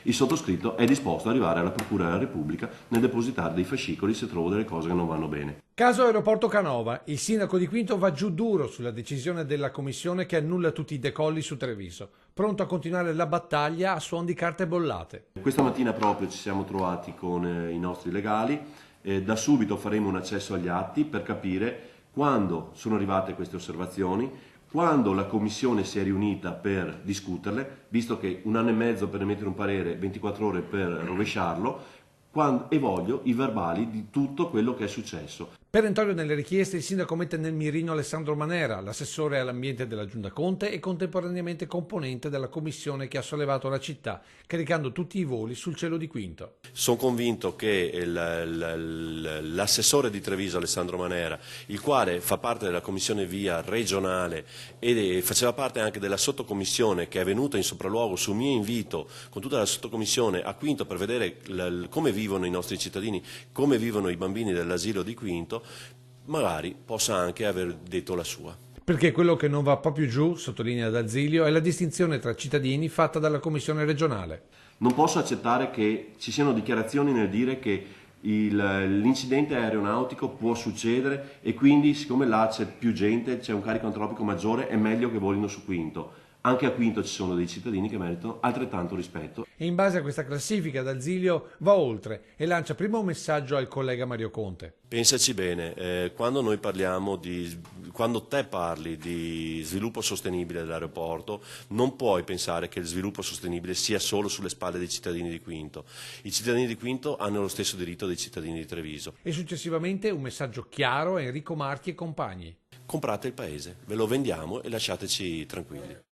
Il sottoscritto è disposto ad arrivare alla Procura della Repubblica nel depositare dei fascicoli se trovo delle cose che non vanno bene. Caso Aeroporto Canova, il sindaco di Quinto va giù duro sulla decisione della commissione che annulla tutti i decolli su Treviso, pronto a continuare la battaglia a suon di carte bollate. Questa mattina proprio ci siamo trovati con i nostri legali, da subito faremo un accesso agli atti per capire quando sono arrivate queste osservazioni, quando la commissione si è riunita per discuterle, visto che 1 anno e mezzo per emettere un parere, 24 ore per rovesciarlo, e voglio i verbali di tutto quello che è successo. Perentorio nelle richieste, il sindaco mette nel mirino Alessandro Manera, l'assessore all'ambiente della Giunta Conte e contemporaneamente componente della commissione che ha sollevato la città, caricando tutti i voli sul cielo di Quinto. Sono convinto che l'assessore di Treviso, Alessandro Manera, il quale fa parte della commissione via regionale e faceva parte anche della sottocommissione che è venuta in sopralluogo su mio invito con tutta la sottocommissione a Quinto per vedere come vivono i nostri cittadini, come vivono i bambini dell'asilo di Quinto, magari possa anche aver detto la sua. Perché quello che non va proprio giù, sottolinea D'Azilio, è la distinzione tra cittadini fatta dalla commissione regionale. Non posso accettare che ci siano dichiarazioni nel dire che l'incidente aeronautico può succedere e quindi siccome là c'è più gente, c'è un carico antropico maggiore, è meglio che volino su Quinto. Anche a Quinto ci sono dei cittadini che meritano altrettanto rispetto. E in base a questa classifica D'Azilio va oltre e lancia prima un messaggio al collega Mario Conte. Pensaci bene, quando te parli di sviluppo sostenibile dell'aeroporto, non puoi pensare che il sviluppo sostenibile sia solo sulle spalle dei cittadini di Quinto. I cittadini di Quinto hanno lo stesso diritto dei cittadini di Treviso. E successivamente un messaggio chiaro a Enrico Marchi e compagni. Comprate il paese, ve lo vendiamo e lasciateci tranquilli.